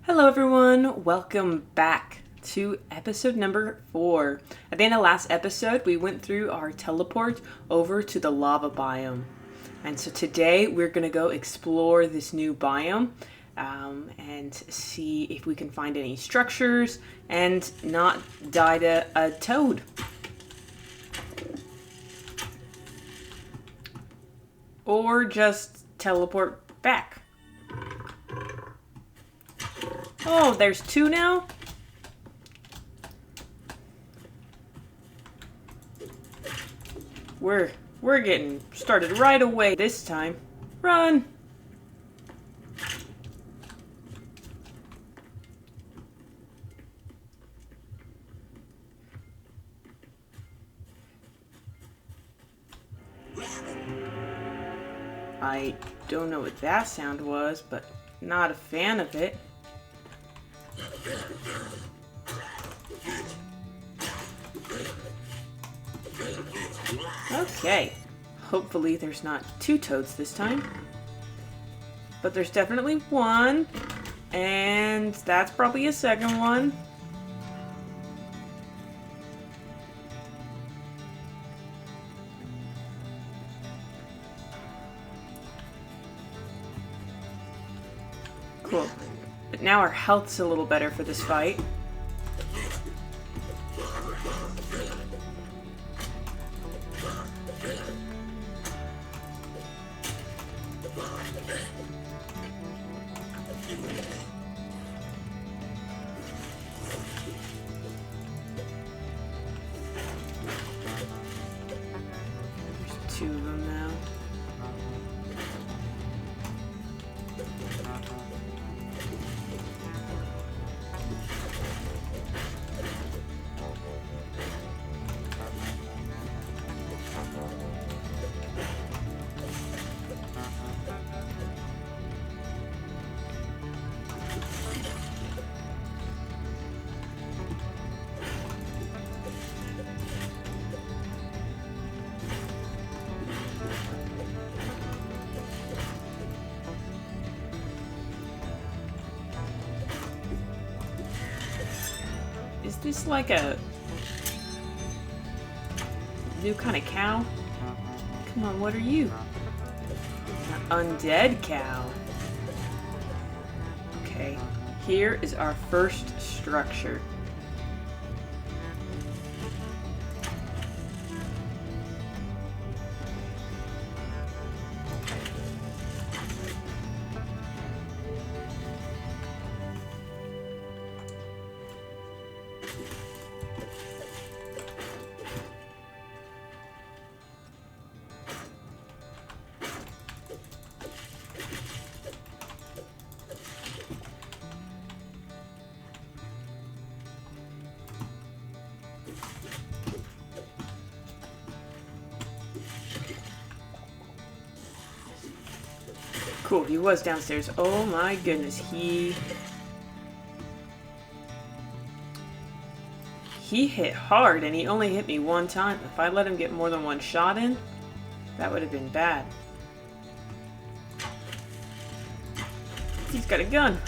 Hello, everyone. Welcome back to episode number 4. At the end of last episode, we went through our teleport over to the lava biome. And so today we're going to go explore this new biome and see if we can find any structures and not die to a toad. Or just teleport back. Oh, there's 2 now? We're getting started right away this time. Run! I don't know what that sound was, but not a fan of it. Okay, hopefully there's not 2 toads this time. But there's definitely 1, and that's probably a second one. Cool. But now our health's a little better for this fight. There's 2 of them now. Is this like a new kind of cow? Come on, what are you? An undead cow. Okay, here is our first structure. Cool, he was downstairs. Oh my goodness, he hit hard and he only hit me 1 time. If I let him get more than 1 shot in, that would have been bad. He's got a gun.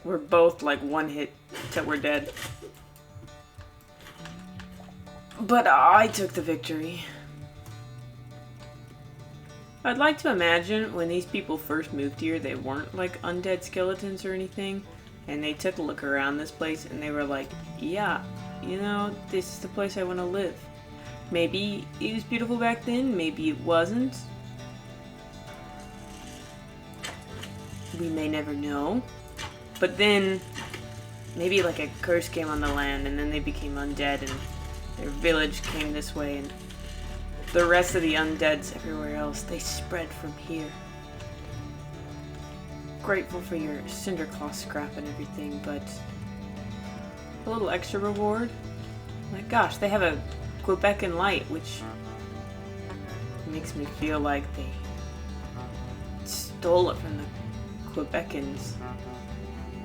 We're both like one hit till we're dead. But I took the victory. I'd like to imagine when these people first moved here, they weren't like undead skeletons or anything. And they took a look around this place and they were like, yeah, you know, this is the place I want to live. Maybe it was beautiful back then, maybe it wasn't. We may never know. But then, maybe like a curse came on the land and then they became undead and their village came this way and the rest of the undeads everywhere else, they spread from here. Grateful for your cindercloth scrap and everything, but a little extra reward? My gosh, they have a Quebecan light, which makes me feel like they stole it from the Quebecans.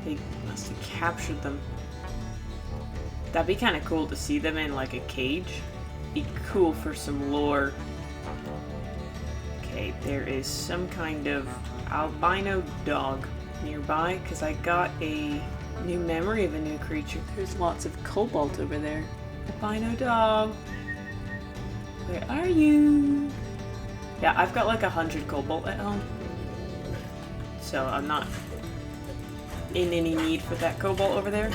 They must have captured them. That'd be kind of cool to see them in like a cage. Be cool for some lore. Okay, there is some kind of albino dog nearby because I got a new memory of a new creature. There's lots of cobalt over there. Albino dog. Where are you? Yeah, I've got like 100 cobalt at home. So I'm not in any need for that cobalt over there.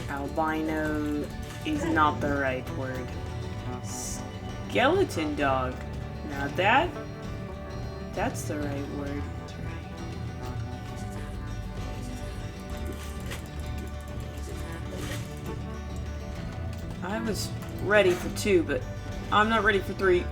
Albino is not the right word. Skeleton dog. Now that's the right word. That's right. I was ready for 2, but I'm not ready for 3.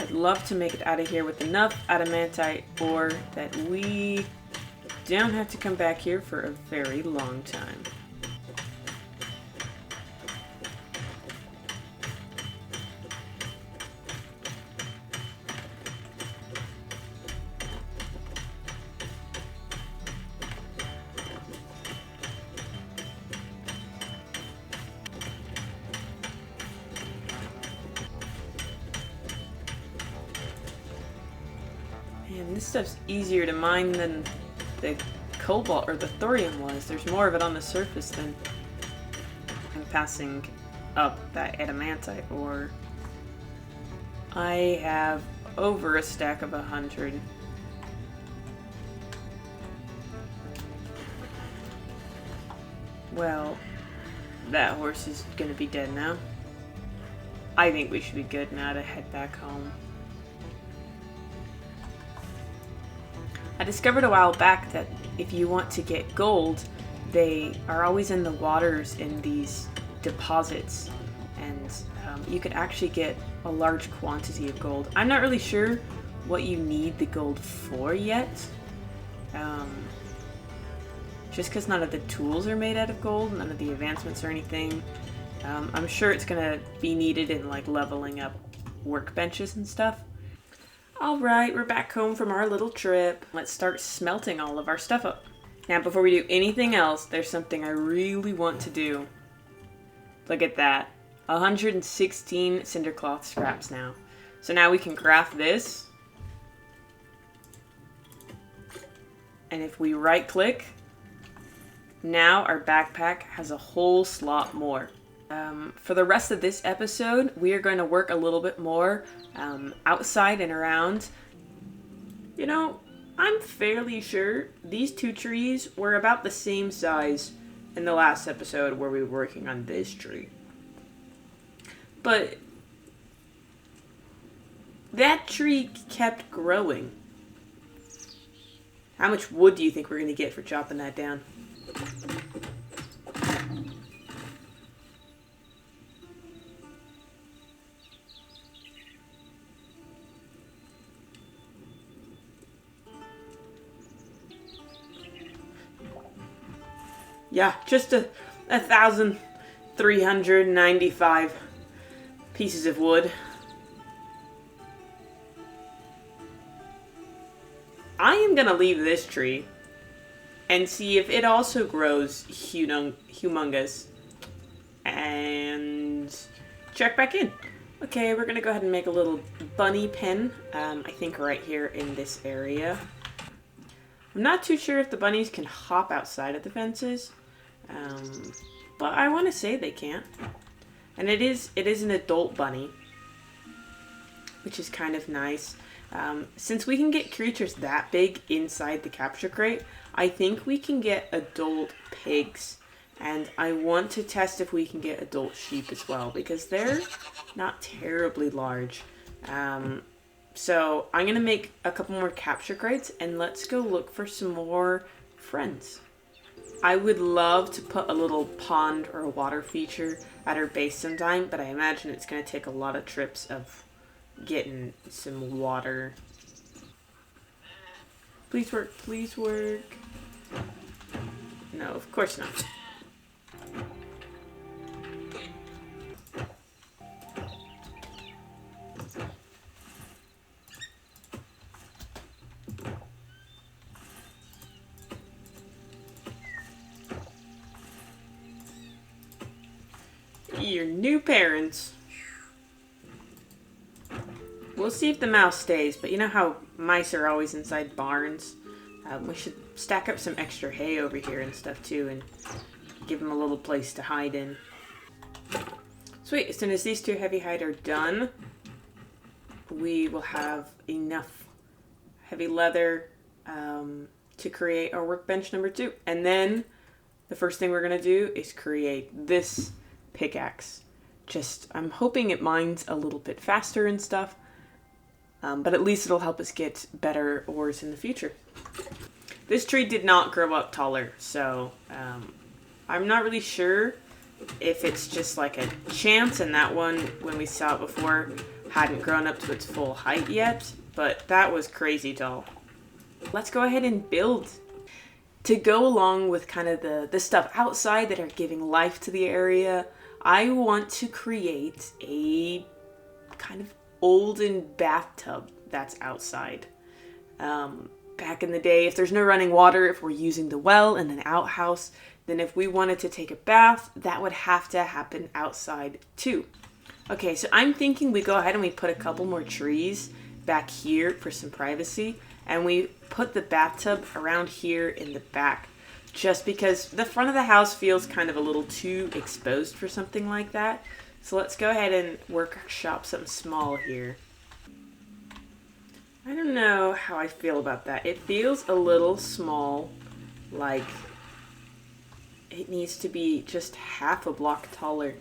I'd love to make it out of here with enough adamantite ore that we don't have to come back here for a very long time. Man, this stuff's easier to mine than the cobalt or the thorium was. There's more of it on the surface than I'm passing up that adamantite ore. I have over a stack of 100. Well, that horse is gonna be dead now. I think we should be good now to head back home. I discovered a while back that if you want to get gold, they are always in the waters in these deposits, and you could actually get a large quantity of gold. I'm not really sure what you need the gold for yet, just because none of the tools are made out of gold, none of the advancements or anything. I'm sure it's gonna be needed in like leveling up workbenches and stuff. Alright, we're back home from our little trip. Let's start smelting all of our stuff up. Now, before we do anything else, there's something I really want to do. Look at that. 116 cindercloth scraps now. So now we can craft this. And if we right click, now our backpack has a whole slot more. For the rest of this episode, we are going to work a little bit more outside and around. You know, I'm fairly sure these two trees were about the same size in the last episode where we were working on this tree. But that tree kept growing. How much wood do you think we're going to get for chopping that down? Yeah, just 1,395 pieces of wood. I am gonna leave this tree and see if it also grows humongous. And check back in. Okay, we're gonna go ahead and make a little bunny pen. I think right here in this area. I'm not too sure if the bunnies can hop outside of the fences, but I want to say they can't. And it is an adult bunny, which is kind of nice. Since we can get creatures that big inside the capture crate, I think we can get adult pigs. And I want to test if we can get adult sheep as well, because they're not terribly large. So I'm going to make a couple more capture crates, and let's go look for some more friends. I would love to put a little pond or a water feature at our base sometime, but I imagine it's going to take a lot of trips of getting some water. Please work, please work. No, of course not. Your new parents. We'll see if the mouse stays, but you know how mice are always inside barns? We should stack up some extra hay over here and stuff too, and give them a little place to hide in. Sweet, as soon as these two heavy hide are done, we will have enough heavy leather to create our workbench number 2. And then the first thing we're going to do is create this pickaxe. I'm hoping it mines a little bit faster and stuff, but at least it'll help us get better ores in the future. This tree did not grow up taller, so I'm not really sure if it's just like a chance, and that one, when we saw it before, hadn't grown up to its full height yet, but that was crazy tall. Let's go ahead and build. To go along with kind of the stuff outside that are giving life to the area, I want to create a kind of olden bathtub that's outside. Back in the day, if there's no running water, if we're using the well in an outhouse, then if we wanted to take a bath, that would have to happen outside too. Okay, so I'm thinking we go ahead and we put a couple more trees back here for some privacy, and we put the bathtub around here in the back, just because the front of the house feels kind of a little too exposed for something like that. So let's go ahead and workshop something small here. I don't know how I feel about that. It feels a little small, like it needs to be just half a block taller.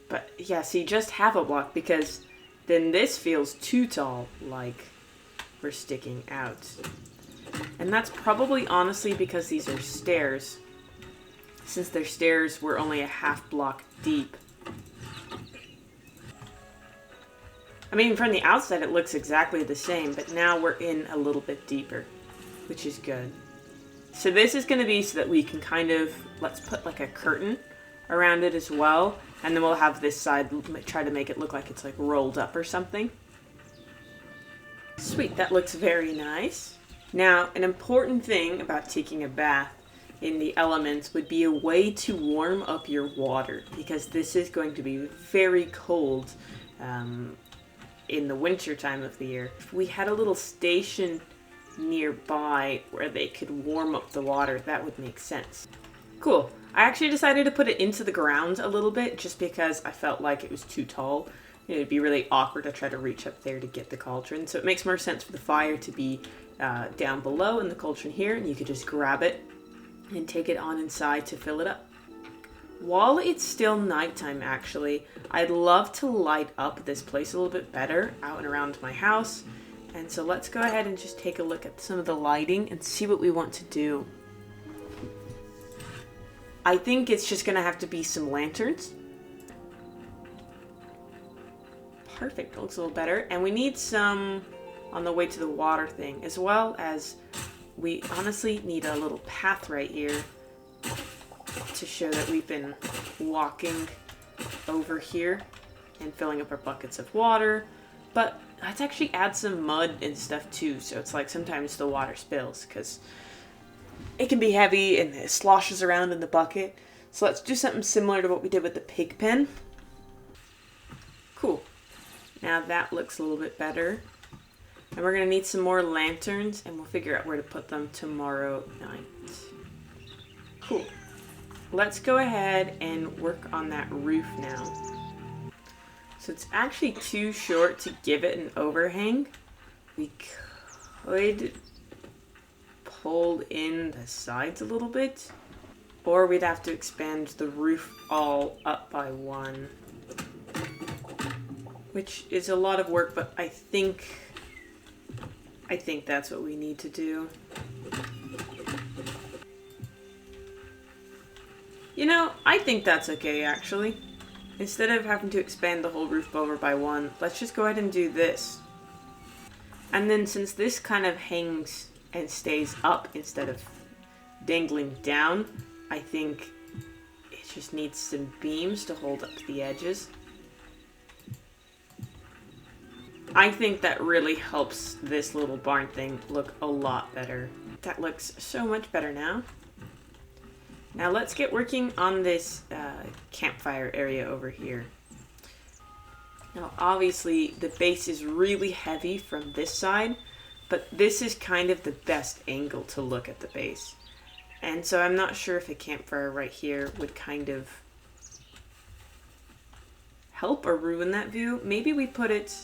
But yeah, see, just half a block, because then this feels too tall, like we're sticking out. And that's probably honestly because these are stairs. Since they're stairs, we're only a half block deep. I mean, from the outside it looks exactly the same, but now we're in a little bit deeper, which is good. So this is going to be so that we can kind of, let's put like a curtain around it as well, and then we'll have this side, try to make it look like it's like rolled up or something. Sweet, that looks very nice. Now, an important thing about taking a bath in the elements would be a way to warm up your water, because this is going to be very cold in the winter time of the year. If we had a little station nearby where they could warm up the water, that would make sense. Cool. I actually decided to put it into the ground a little bit just because I felt like it was too tall. It'd be really awkward to try to reach up there to get the cauldron. So it makes more sense for the fire to be down below and the cauldron here, and you could just grab it and take it on inside to fill it up. While it's still nighttime, actually, I'd love to light up this place a little bit better out and around my house. And so let's go ahead and just take a look at some of the lighting and see what we want to do. I think it's just going to have to be some lanterns. Perfect, looks a little better. And we need some on the way to the water thing, as well as we honestly need a little path right here to show that we've been walking over here and filling up our buckets of water. But let's actually add some mud and stuff too, so it's like sometimes the water spills because it can be heavy and it sloshes around in the bucket. So let's do something similar to what we did with the pig pen. Cool. Now that looks a little bit better. And we're going to need some more lanterns, and we'll figure out where to put them tomorrow night. Cool. Let's go ahead and work on that roof now. So it's actually too short to give it an overhang. We could pull in the sides a little bit, or we'd have to expand the roof all up by one, which is a lot of work, but I think that's what we need to do. You know, I think that's okay, actually. Instead of having to expand the whole roof over by one, let's just go ahead and do this. And then since this kind of hangs and stays up instead of dangling down, I think it just needs some beams to hold up the edges. I think that really helps this little barn thing look a lot better. That looks so much better now. Now let's get working on this campfire area over here. Now obviously the base is really heavy from this side, but this is kind of the best angle to look at the base. And so I'm not sure if a campfire right here would kind of help or ruin that view. Maybe we put it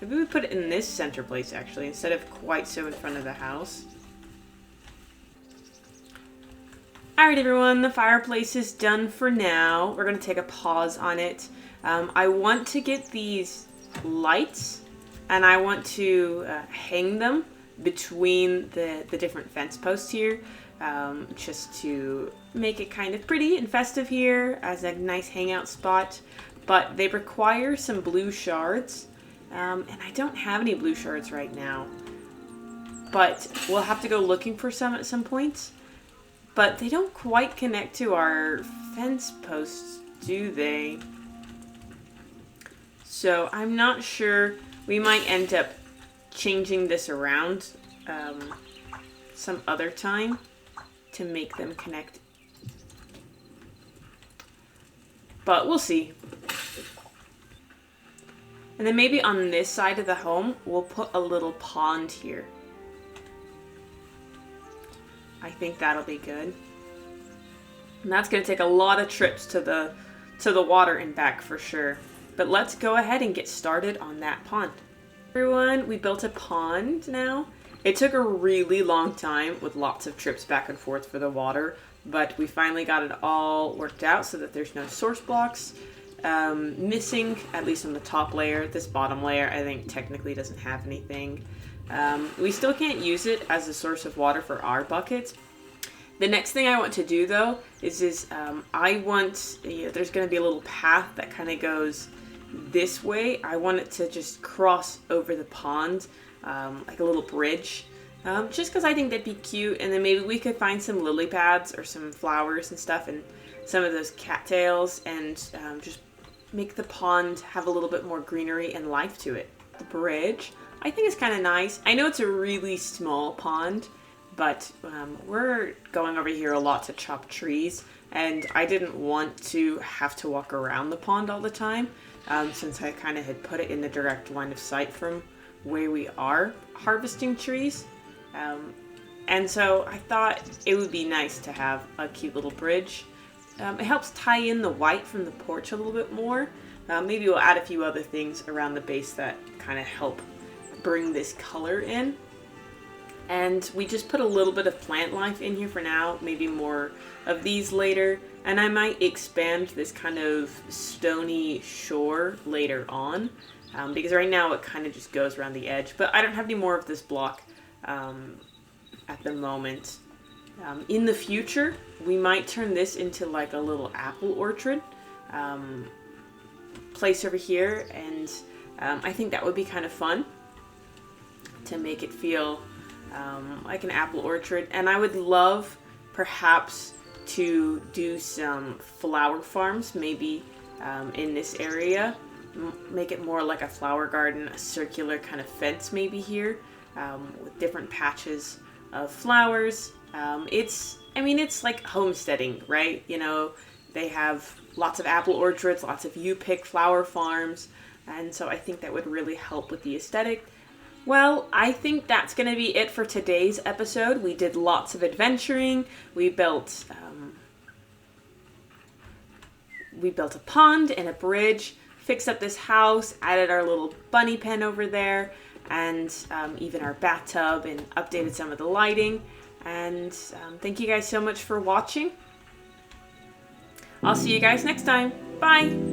in this center place actually, instead of quite so in front of the house. Alright everyone, the fireplace is done for now. We're going to take a pause on it. I want to get these lights, and I want to hang them between the different fence posts here, just to make it kind of pretty and festive here as a nice hangout spot. But they require some blue shards, and I don't have any blue shards right now. But we'll have to go looking for some at some point. But they don't quite connect to our fence posts, do they? So I'm not sure. We might end up changing this around some other time to make them connect. But we'll see. And then maybe on this side of the home, we'll put a little pond here. I think that'll be good. And that's going to take a lot of trips to the water and back for sure. But let's go ahead and get started on that pond. Everyone, we built a pond now. It took a really long time with lots of trips back and forth for the water, but we finally got it all worked out so that there's no source blocks missing, at least on the top layer. This bottom layer, I think, technically doesn't have anything. We still can't use it as a source of water for our buckets. The next thing I want to do though is I want, there's going to be a little path that kind of goes this way. I want it to just cross over the pond, like a little bridge, just because I think that'd be cute. And then maybe we could find some lily pads or some flowers and stuff and some of those cattails, and just make the pond have a little bit more greenery and life to it. The bridge, I think it's kind of nice. I know it's a really small pond, but we're going over here a lot to chop trees, and I didn't want to have to walk around the pond all the time, since I kind of had put it in the direct line of sight from where we are harvesting trees. And so I thought it would be nice to have a cute little bridge. It helps tie in the white from the porch a little bit more. Maybe we'll add a few other things around the base that kind of help bring this color in. And we just put a little bit of plant life in here for now, maybe more of these later. And I might expand this kind of stony shore later on, because right now it kind of just goes around the edge. But I don't have any more of this block at the moment. In the future, we might turn this into like a little apple orchard place over here, and I think that would be kind of fun to make it feel like an apple orchard. And I would love perhaps to do some flower farms, maybe in this area. Make it more like a flower garden, a circular kind of fence maybe here, with different patches of flowers. It's like homesteading, right? You know, they have lots of apple orchards, lots of you-pick flower farms, and so I think that would really help with the aesthetic. Well, I think that's going to be it for today's episode. We did lots of adventuring. We built a pond and a bridge, fixed up this house, added our little bunny pen over there, and even our bathtub, and updated some of the lighting. And thank you guys so much for watching. I'll see you guys next time. Bye!